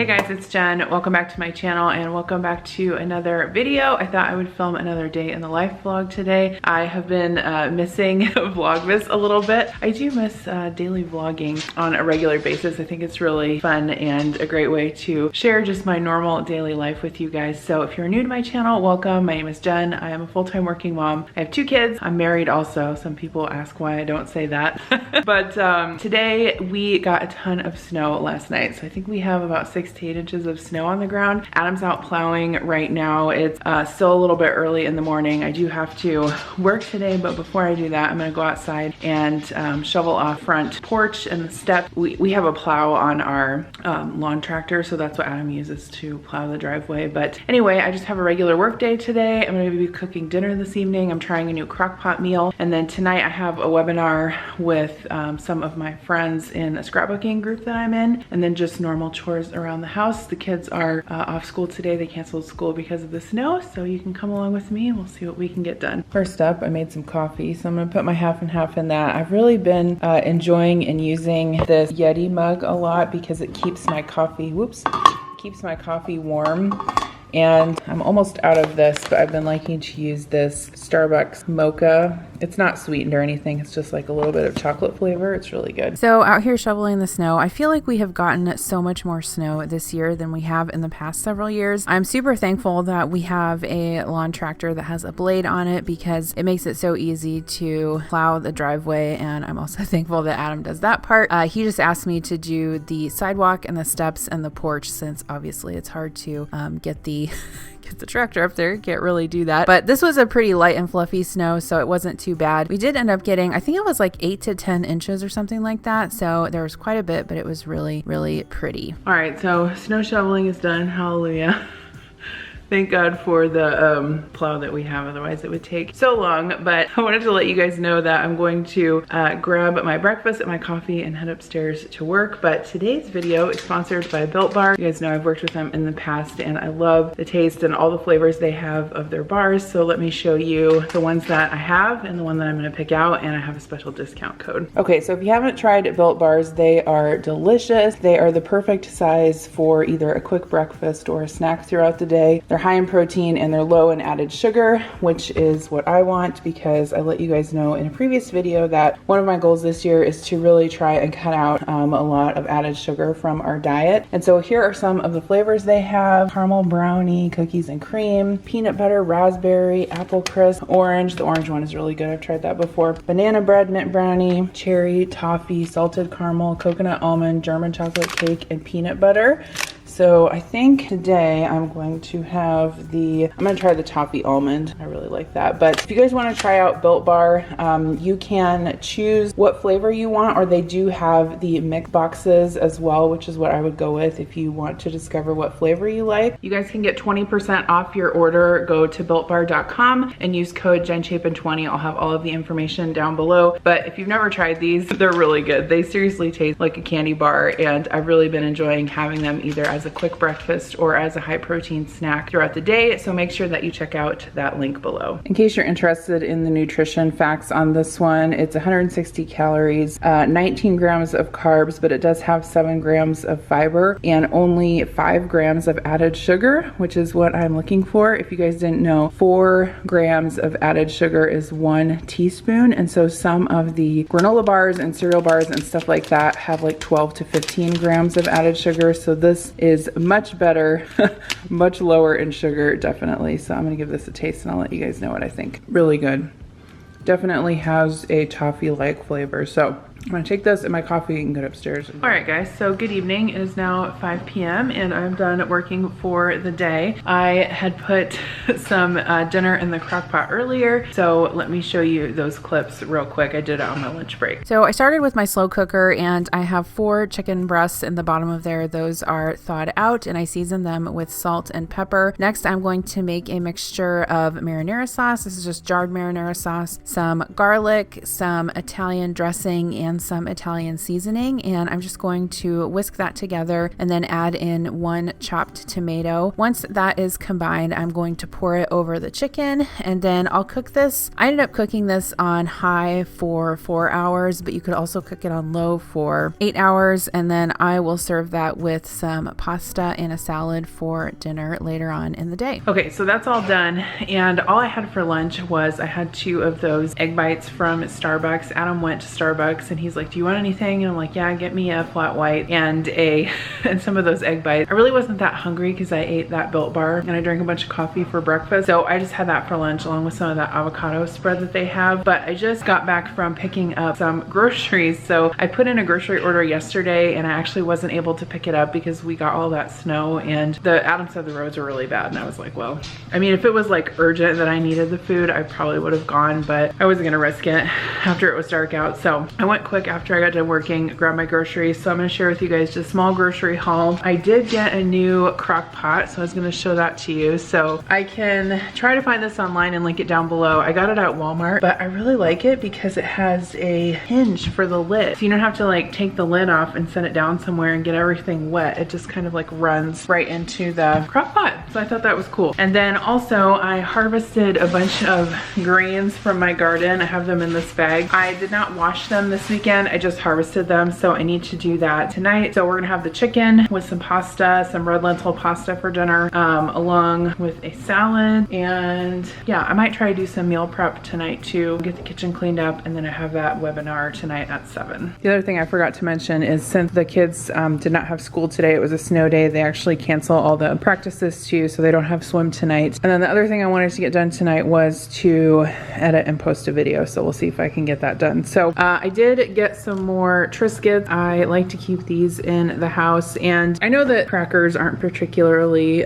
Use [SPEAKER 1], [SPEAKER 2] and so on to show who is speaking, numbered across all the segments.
[SPEAKER 1] Hey guys, it's Jen. Welcome back to my channel and welcome back to another video. I thought I would film another day in the life vlog today. I have been missing Vlogmas a little bit. I do miss daily vlogging on a regular basis. I think it's really fun and a great way to share just my normal daily life with you guys. So if you're new to my channel, welcome. My name is Jen. I am a full-time working mom. I have 2 kids. I'm married also. Some people ask why I don't say that. But today we got a ton of snow last night. So I think we have about 6 to 8 inches of snow on the ground. Adam's out plowing right now. It's still a little bit early in the morning. I do have to work today, but before I do that, I'm gonna go outside and shovel off front porch and the step. We have a plow on our lawn tractor, so that's what Adam uses to plow the driveway. But anyway, I just have a regular work day today. I'm gonna be cooking dinner this evening. I'm trying a new crock pot meal. And then tonight I have a webinar with some of my friends in a scrapbooking group that I'm in, and then just normal chores around the house. The kids are off school today. They canceled school because of the snow, so you can come along with me and we'll see what we can get done. First up, I made some coffee, so I'm gonna put my half and half in that. I've really been enjoying and using this Yeti mug a lot because it keeps my coffee, keeps my coffee warm. And I'm almost out of this, but I've been liking to use this Starbucks mocha. It's not sweetened or anything. It's just like a little bit of chocolate flavor. It's really good. So out here shoveling the snow, I feel like we have gotten so much more snow this year than we have in the past several years. I'm super thankful that we have a lawn tractor that has a blade on it because it makes it so easy to plow the driveway. And I'm also thankful that Adam does that part. He just asked me to do the sidewalk and the steps and the porch since obviously it's hard to get the tractor up there. Can't really do that. But this was a pretty light and fluffy snow, so it wasn't too bad. We did end up getting, I think it was like 8 to 10 inches or something like that. So there was quite a bit, but it was really, really pretty. All right, so snow shoveling is done. Hallelujah. Thank God for the plow that we have, otherwise it would take so long. But I wanted to let you guys know that I'm going to grab my breakfast and my coffee and head upstairs to work. But today's video is sponsored by Built Bar. You guys know I've worked with them in the past and I love the taste and all the flavors they have of their bars. So let me show you the ones that I have and the one that I'm gonna pick out, and I have a special discount code. Okay, so if you haven't tried Built Bars, they are delicious. They are the perfect size for either a quick breakfast or a snack throughout the day. They're high in protein and they're low in added sugar, which is what I want because I let you guys know in a previous video that one of my goals this year is to really try and cut out a lot of added sugar from our diet. And so here are some of the flavors they have: caramel brownie, cookies and cream, peanut butter, raspberry, apple crisp, orange. The orange one is really good. I've tried that before. Banana bread, mint brownie, cherry, toffee, salted caramel, coconut almond, German chocolate cake, and peanut butter. So I think today I'm going to have I'm gonna try the toffee almond. I really like that. But if you guys want to try out Built Bar, you can choose what flavor you want, or they do have the mix boxes as well, which is what I would go with if you want to discover what flavor you like. You guys can get 20% off your order. Go to builtbar.com and use code JenChapin20. I'll have all of the information down below. But if you've never tried these, they're really good. They seriously taste like a candy bar, and I've really been enjoying having them either as a quick breakfast or as a high protein snack throughout the day. So make sure that you check out that link below. In case you're interested in the nutrition facts on this one, it's 160 calories, 19 grams of carbs, but it does have 7 grams of fiber and only 5 grams of added sugar, which is what I'm looking for. If you guys didn't know, 4 grams of added sugar is 1 teaspoon. And so some of the granola bars and cereal bars and stuff like that have like 12 to 15 grams of added sugar. So this is much better, much lower in sugar, definitely. So I'm gonna give this a taste and I'll let you guys know what I think. Really good. Definitely has a toffee-like flavor. So I'm gonna take this in my coffee and get upstairs. All right guys, so good evening. It is now 5 p.m. and I'm done working for the day. I had put some dinner in the crock pot earlier, so let me show you those clips real quick. I did it on my lunch break. So I started with my slow cooker and I have 4 chicken breasts in the bottom of there. Those are thawed out and I season them with salt and pepper. Next, I'm going to make a mixture of marinara sauce. This is just jarred marinara sauce, some garlic, some Italian dressing, and
[SPEAKER 2] and some Italian seasoning, and I'm just going to whisk that together and then add in 1 chopped tomato. Once that is combined, I'm going to pour it over the chicken, and then I'll cook this. I ended up cooking this on high for 4 hours, but you could also cook it on low for 8 hours, and then I will serve that with some pasta and a salad for dinner later on in the day.
[SPEAKER 1] Okay, so that's all done, and all I had for lunch was I had 2 of those egg bites from Starbucks. Adam went to Starbucks and he's like, do you want anything? And I'm like, yeah, get me a flat white and some of those egg bites. I really wasn't that hungry because I ate that Built Bar and I drank a bunch of coffee for breakfast, so I just had that for lunch along with some of that avocado spread that they have. But I just got back from picking up some groceries, so I put in a grocery order yesterday and I actually wasn't able to pick it up because we got all that snow, and Adam said the roads are really bad, and I was like, well, I mean, if it was like urgent that I needed the food, I probably would have gone, but I wasn't gonna risk it after it was dark out. So I went quick after I got done working, grabbed my groceries. So I'm gonna share with you guys just a small grocery haul. I did get a new crock pot, so I was gonna show that to you. So I can try to find this online and link it down below. I got it at Walmart, but I really like it because it has a hinge for the lid. So you don't have to like take the lid off and set it down somewhere and get everything wet. It just kind of like runs right into the crock pot. So I thought that was cool. And then also I harvested a bunch of greens from my garden. I have them in this bag. I did not wash them this weekend. I just harvested them. So I need to do that tonight. So we're gonna have the chicken with some pasta, some red lentil pasta for dinner, along with a salad. And yeah, I might try to do some meal prep tonight too, get the kitchen cleaned up, and then I have that webinar tonight at 7. The other thing I forgot to mention is since the kids did not have school today, it was a snow day, they actually cancel all the practices too, so they don't have swim tonight. And then the other thing I wanted to get done tonight was to edit and post a video, so we'll see if I can get that done. So I did get some more Triscuits. I like to keep these in the house, and I know that crackers aren't particularly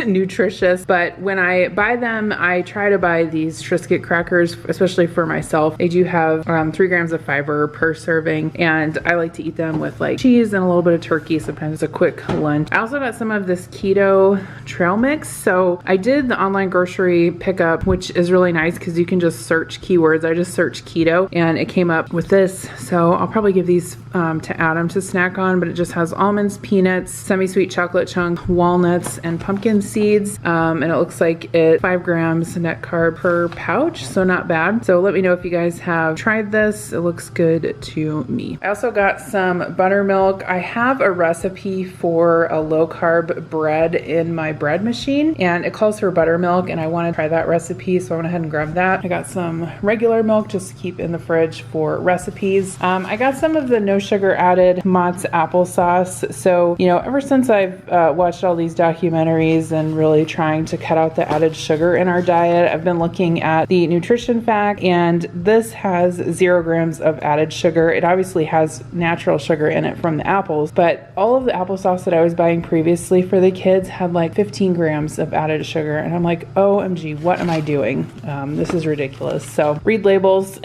[SPEAKER 1] nutritious, but when I buy them, I try to buy these Triscuit crackers, especially for myself. They do have 3 grams of fiber per serving, and I like to eat them with like cheese and a little bit of turkey, sometimes a quick lunch. I also got some of this keto trail mix. So I did the online grocery pickup, which is really nice because you can just search keywords. I just searched keto and it came up with this. So I'll probably give these to Adam to snack on, but it just has almonds, peanuts, semi-sweet chocolate chunk, walnuts, and pumpkin seeds. And it looks like it's 5 grams net carb per pouch, so not bad. So let me know if you guys have tried this. It looks good to me. I also got some buttermilk. I have a recipe for a low carb bread in my bread machine, and it calls for buttermilk, and I want to try that recipe, so I went ahead and grabbed that. I got some regular milk just to keep in the fridge for recipes. I got some of the no sugar added Mott's applesauce. So, you know, ever since I've watched all these documentaries and really trying to cut out the added sugar in our diet, I've been looking at the nutrition fact, and this has 0 grams of added sugar. It obviously has natural sugar in it from the apples, but all of the applesauce that I was buying previously for the kids had like 15 grams of added sugar, and I'm like, OMG, what am I doing? This is ridiculous. So read labels.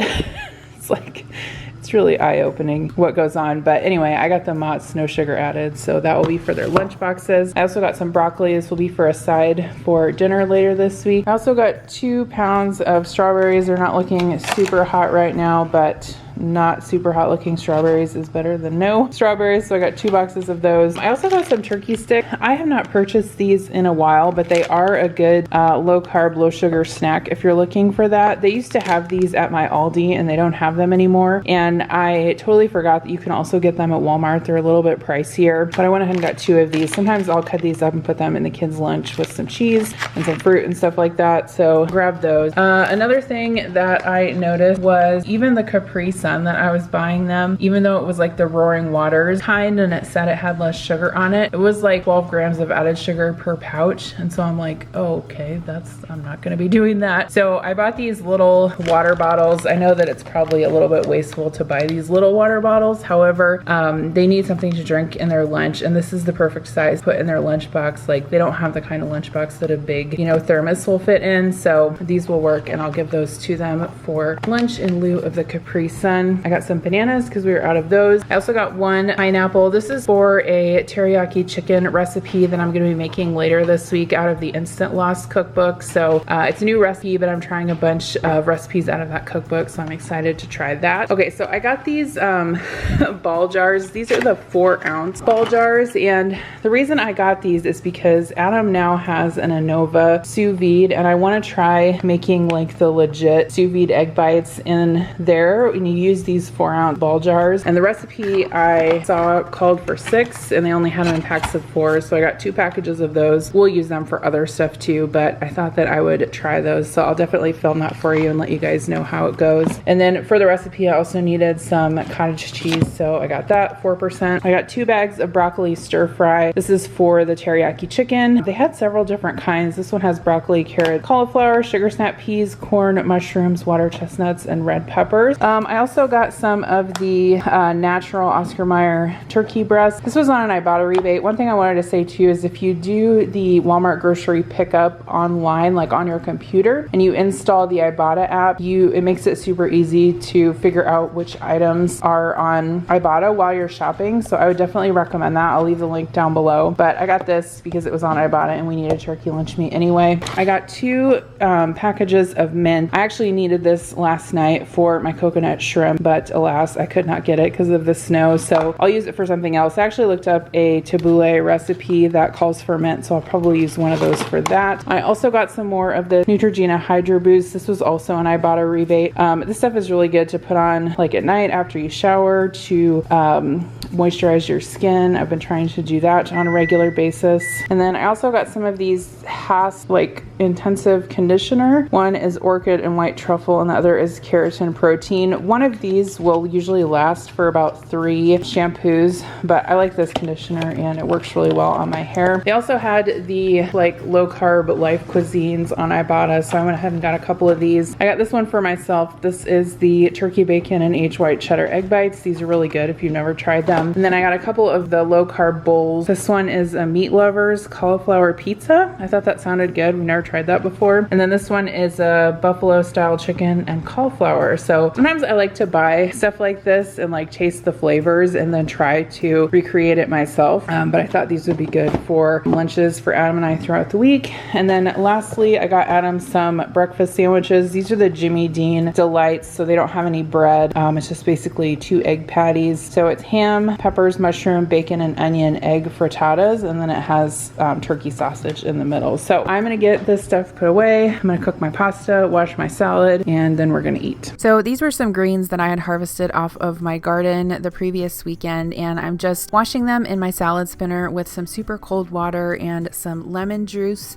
[SPEAKER 1] It's really eye-opening what goes on. But anyway, I got the Mott's no sugar added, so that will be for their lunch boxes. I also got some broccoli. This will be for a side for dinner later this week. I also got 2 pounds of strawberries. They're not looking super hot right now, but not super hot looking strawberries is better than no strawberries. So I got 2 boxes of those. I also got some turkey stick. I have not purchased these in a while, but they are a good low carb, low sugar snack if you're looking for that. They used to have these at my Aldi and they don't have them anymore. And I totally forgot that you can also get them at Walmart. They're a little bit pricier, but I went ahead and got 2 of these. Sometimes I'll cut these up and put them in the kids' lunch with some cheese and some fruit and stuff like that. So grab those. Another thing that I noticed was even the Capri Sun that I was buying them, even though it was like the Roaring Waters kind and it said it had less sugar on it, it was like 12 grams of added sugar per pouch. And so I'm like, oh, okay, I'm not gonna be doing that. So I bought these little water bottles. I know that it's probably a little bit wasteful to buy these little water bottles. However, they need something to drink in their lunch, and this is the perfect size to put in their lunchbox. Like, they don't have the kind of lunchbox that a big, thermos will fit in. So these will work, and I'll give those to them for lunch in lieu of the Capri Sun. done. I got some bananas because we were out of those. I also got one pineapple. This is for a teriyaki chicken recipe that I'm going to be making later this week out of the Instant Lost cookbook. So it's a new recipe, but I'm trying a bunch of recipes out of that cookbook, so I'm excited to try that. Okay, so I got these ball jars. These are the 4-ounce ball jars, and the reason I got these is because Adam now has an Anova sous vide, and I want to try making like the legit sous vide egg bites in there, and you use these 4-ounce ball jars. And the recipe I saw called for 6, and they only had them in packs of 4, so I got 2 packages of those. We'll use them for other stuff too, but I thought that I would try those, so I'll definitely film that for you and let you guys know how it goes. And then for the recipe, I also needed some cottage cheese, so I got that 4%. I got 2 bags of broccoli stir fry. This is for the teriyaki chicken. They had several different kinds. This one has broccoli, carrot, cauliflower, sugar snap peas, corn, mushrooms, water chestnuts, and red peppers. I also got some of the natural Oscar Mayer turkey breast. This was on an Ibotta rebate. One thing I wanted to say too is if you do the Walmart grocery pickup online, like on your computer, and you install the Ibotta app, it makes it super easy to figure out which items are on Ibotta while you're shopping. So I would definitely recommend that. I'll leave the link down below. But I got this because it was on Ibotta and we needed turkey lunch meat anyway. I got 2 packages of mint. I actually needed this last night for my coconut shrimp, but alas, I could not get it because of the snow. So I'll use it for something else. I actually looked up a tabbouleh recipe that calls for mint, so I'll probably use one of those for that. I also got some more of the Neutrogena Hydro Boost. This was also an Ibotta rebate. This stuff is really good to put on like at night after you shower to moisturize your skin. I've been trying to do that on a regular basis. And then I also got some of these Haas like intensive conditioner. One is orchid and white truffle and the other is keratin protein. One of these will usually last for about 3 shampoos, but I like this conditioner and it works really well on my hair. They also had the like low carb life cuisines on Ibotta, so I went ahead and got a couple of these. I got this one for myself. This is the turkey bacon and aged white cheddar egg bites. These are really good if you've never tried them. And then I got a couple of the low carb bowls. This one is a Meat Lovers cauliflower pizza. I thought that sounded good. We've never tried that before. And then this one is a buffalo style chicken and cauliflower. So sometimes I like to buy stuff like this and like taste the flavors and then try to recreate it myself. But I thought these would be good for lunches for Adam and I throughout the week. And then lastly, I got Adam some breakfast sandwiches. These are the Jimmy Dean Delights, so they don't have any bread. It's just basically 2 egg patties. So it's ham, peppers, mushroom, bacon, and onion egg frittatas, and then it has turkey sausage in the middle. So I'm gonna get this stuff put away. I'm gonna cook my pasta, wash my salad, and then we're gonna eat.
[SPEAKER 2] So these were some greens that I had harvested off of my garden the previous weekend, and I'm just washing them in my salad spinner with some super cold water and some lemon juice.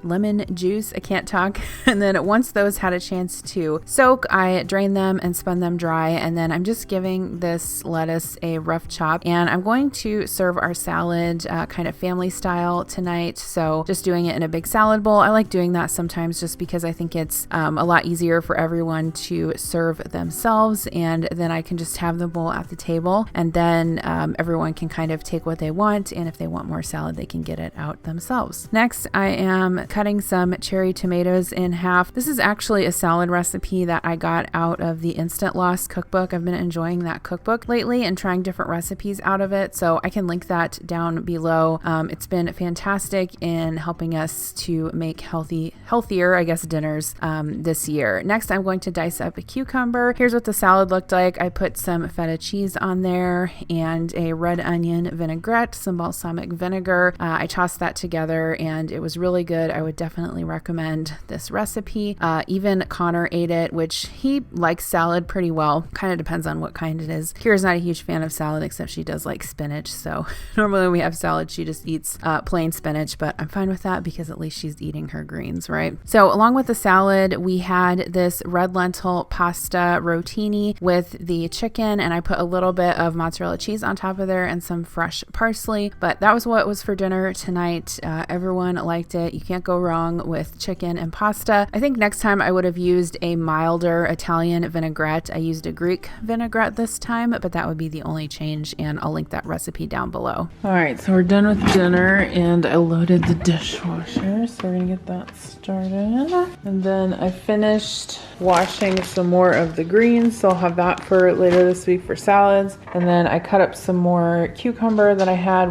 [SPEAKER 2] I can't talk. And then once those had a chance to soak, I drained them and spun them dry, and then I'm just giving this lettuce a rough chop, and I'm going to serve our salad kind of family style tonight. So just doing it in a big salad bowl. I like doing that sometimes just because I think it's a lot easier for everyone to serve themselves, and then I can just have the bowl at the table, and then everyone can kind of take what they want, and if they want more salad they can get it out themselves. Next, I am cutting some cherry tomatoes in half. This is actually a salad recipe that I got out of the Instant Lost cookbook. I've been enjoying that cookbook lately and trying different recipes out of it, so I can link that down below. It's been fantastic in helping us to make healthier, I guess, dinners this year. Next, I'm going to dice up a cucumber. Here's what the salad looked like. I put some feta cheese on there and a red onion vinaigrette, some balsamic vinegar. I tossed that together and it was really good. I would definitely recommend this recipe. Even Connor ate it, which he likes salad pretty well. Kind of depends on what kind it is. Kira's not a huge fan of salad, except she does like spinach. So normally when we have salad, she just eats plain spinach, but I'm fine with that because at least she's eating her greens, right? So along with the salad, we had this red lentil pasta rotini with the chicken, and I put a little bit of mozzarella cheese on top of there and some fresh parsley. But that was what was for dinner tonight. Everyone liked it. You can't go wrong with chicken and pasta. I think next time I would have used a milder Italian vinaigrette. I used a Greek vinaigrette this time, but that would be the only change, and I'll link that recipe down below.
[SPEAKER 1] All right, so we're done with dinner and I loaded the dishwasher, so we're gonna get that started. And then I finished washing some more of the greens, so I'll have that that for later this week for salads. And then I cut up some more cucumber that I had.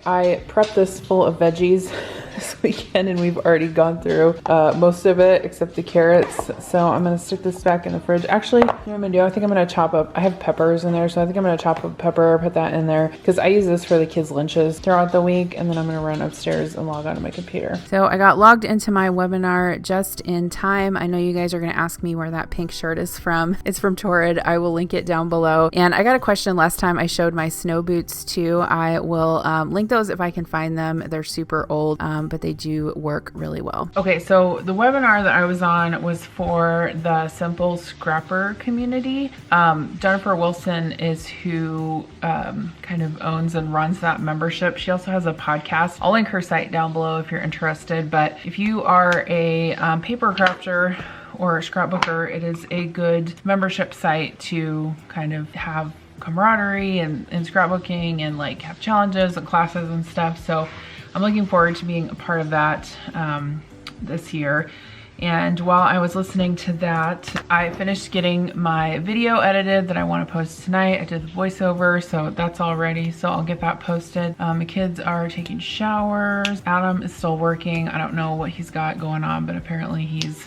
[SPEAKER 1] I prepped this full of veggies this weekend, and we've already gone through most of it except the carrots. So I'm gonna stick this back in the fridge. Actually, you know what I'm gonna do? I think I'm gonna chop up, I have peppers in there, so I think I'm gonna chop up pepper, put that in there, because I use this for the kids' lunches throughout the week, and then I'm gonna run upstairs and log onto my computer.
[SPEAKER 2] So I got logged into my webinar just in time. I know you guys are gonna ask me where that pink shirt is from. It's from Torrid. I will link it down below. And I got a question last time I showed my snow boots too. I will link those if I can find them. They're super old, but they do work really well. Okay, so the webinar that I was on was for the Simple Scrapper community. Jennifer Wilson is who kind of owns and runs that membership. She also has a podcast. I'll link her site down below if you're interested. But if you are a paper crafter or a scrapbooker, it is a good membership site to kind of have camaraderie and scrapbooking and like have challenges and classes and stuff. So I'm looking forward to being a part of that this year. And while I was listening to that, I finished getting my video edited that I want to post tonight. I did the voiceover, so that's all ready. So I'll get that posted. My kids are taking showers. Adam is still working. I don't know what he's got going on, but apparently he's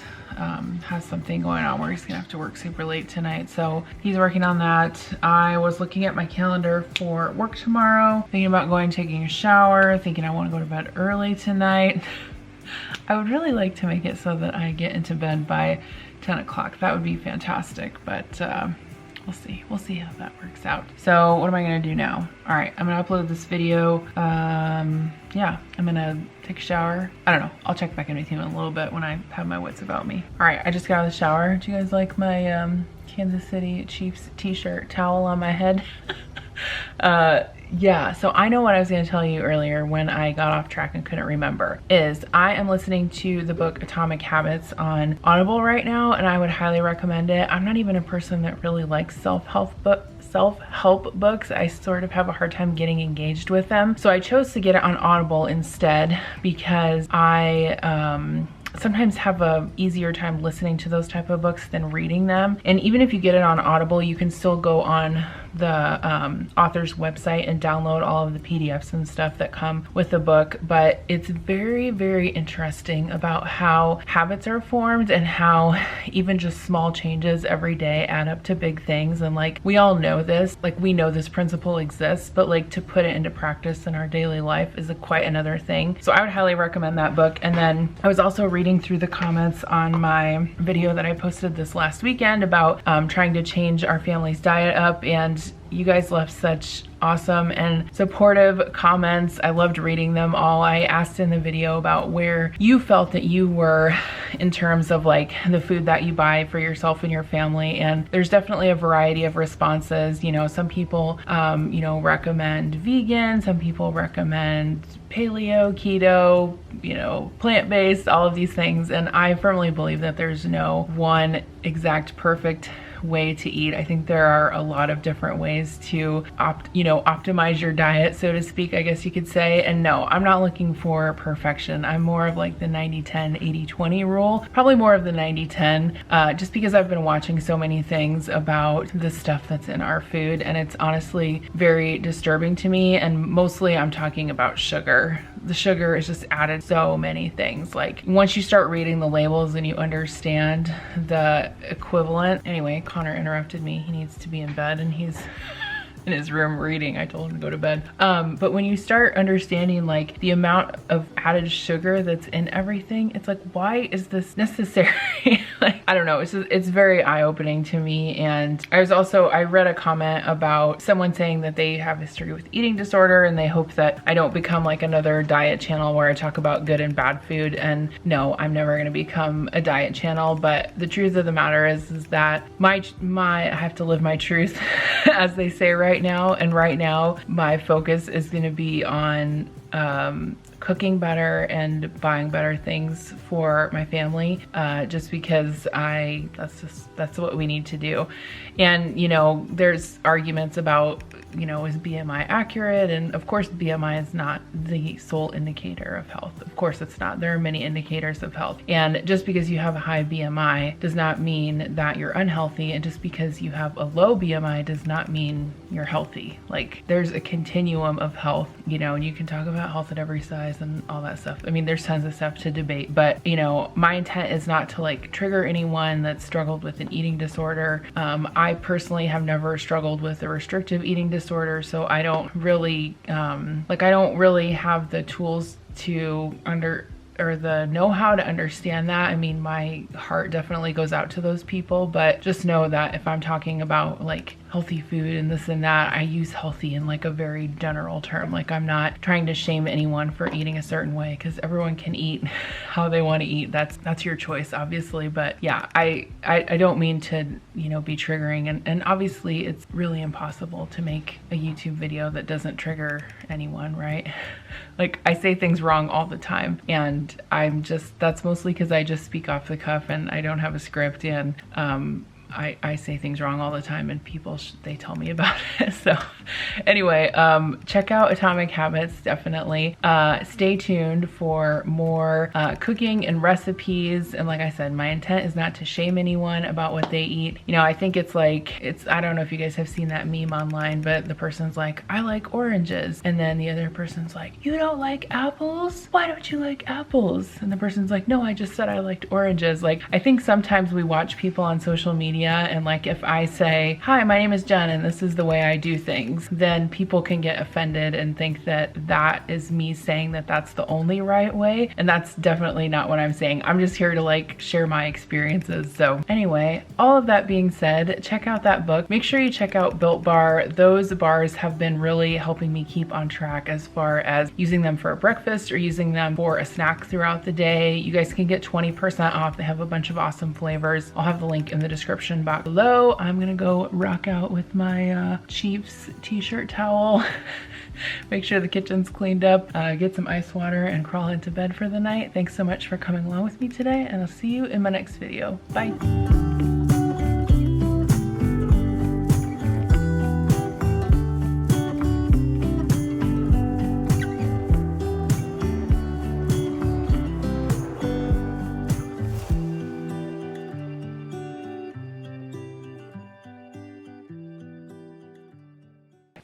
[SPEAKER 2] has something going on where he's gonna have to work super late tonight. So he's working on that. I was looking at my calendar for work tomorrow, thinking about taking a shower, thinking I want to go to bed early tonight. I would really like to make it so that I get into bed by 10 o'clock. That would be fantastic, but we'll see. We'll see how that works out. So what am I gonna do now? All right, I'm gonna upload this video. Yeah, I'm gonna take a shower. I don't know, I'll check back in with you in a little bit when I have my wits about me. All right, I just got out of the shower. Do you guys like my Kansas City Chiefs t-shirt towel on my head? Yeah, so I know what I was going to tell you earlier when I got off track and couldn't remember, is I am listening to the book Atomic Habits on Audible right now, and I would highly recommend it. I'm not even a person that really likes self-help books. I sort of have a hard time getting engaged with them. So I chose to get it on Audible instead because I sometimes have a easier time listening to those type of books than reading them. And even if you get it on Audible, you can still go on the author's website and download all of the PDFs and stuff that come with the book. But it's very, very interesting about how habits are formed and how even just small changes every day add up to big things. And like, we all know this, like we know this principle exists, but like to put it into practice in our daily life is quite another thing. So I would highly recommend that book. And then I was also reading through the comments on my video that I posted this last weekend about trying to change our family's diet up, and you guys left such awesome and supportive comments. I loved reading them all. I asked in the video about where you felt that you were in terms of like the food that you buy for yourself and your family, and there's definitely a variety of responses. You know, some people you know, recommend vegan, some people recommend paleo, keto, you know, plant-based, all of these things, and I firmly believe that there's no one exact perfect way to eat. I think there are a lot of different ways to optimize your diet, so to speak, I guess you could say. And no, I'm not looking for perfection. I'm more of like the 90-10, 80-20 rule, probably more of the 90-10, just because I've been watching so many things about the stuff that's in our food, and it's honestly very disturbing to me. And mostly I'm talking about sugar. The sugar is just added so many things. Like once you start reading the labels and you understand the equivalent. Anyway, Connor interrupted me. He needs to be in bed and he's in his room reading. I told him to go to bed. But when you start understanding like the amount of added sugar that's in everything, it's like, why is this necessary? Like, I don't know. It's very eye-opening to me. And I read a comment about someone saying that they have history with eating disorder and they hope that I don't become like another diet channel where I talk about good and bad food. And no, I'm never gonna become a diet channel. But the truth of the matter is that I have to live my truth, as they say right now. And right now, my focus is gonna be on cooking better and buying better things for my family, just because that's what we need to do. And you know, there's arguments about
[SPEAKER 1] you know, is BMI accurate? And of course, BMI is not the sole indicator of health. Of course it's not. There are many indicators of health. And just because you have a high BMI does not mean that you're unhealthy. And just because you have a low BMI does not mean you're healthy. Like, there's a continuum of health, you know, and you can talk about health at every size and all that stuff. I mean, there's tons of stuff to debate, but you know, my intent is not to like trigger anyone that's struggled with an eating disorder. I personally have never struggled with a restrictive eating disorder, so I don't really I don't really have the tools to the know-how to understand that. I mean, my heart definitely goes out to those people, but just know that if I'm talking about like healthy food and this and that, I use healthy in like a very general term. Like, I'm not trying to shame anyone for eating a certain way, because everyone can eat how they want to eat. That's your choice, obviously. But yeah, I don't mean to, you know, be triggering, and obviously it's really impossible to make a YouTube video that doesn't trigger anyone, right? Like, I say things wrong all the time, and that's mostly because I just speak off the cuff and I don't have a script, and I say things wrong all the time, and people, they tell me about it. So anyway, check out Atomic Habits, definitely. Stay tuned for more cooking and recipes. And like I said, my intent is not to shame anyone about what they eat. You know, I think it's I don't know if you guys have seen that meme online, but the person's like, I like oranges. And then the other person's like, you don't like apples? Why don't you like apples? And the person's like, no, I just said I liked oranges. Like, I think sometimes we watch people on social media, and like, if I say, hi, my name is Jen and this is the way I do things, then people can get offended and think that that is me saying that that's the only right way. And that's definitely not what I'm saying. I'm just here to like share my experiences. So anyway, all of that being said, check out that book. Make sure you check out Built Bar. Those bars have been really helping me keep on track as far as using them for a breakfast or using them for a snack throughout the day. You guys can get 20% off. They have a bunch of awesome flavors. I'll have the link in the description box below. I'm gonna go rock out with my Chiefs t-shirt towel. Make sure the kitchen's cleaned up, get some ice water, and crawl into bed for the night. Thanks so much for coming along with me today, and I'll see you in my next video. Bye.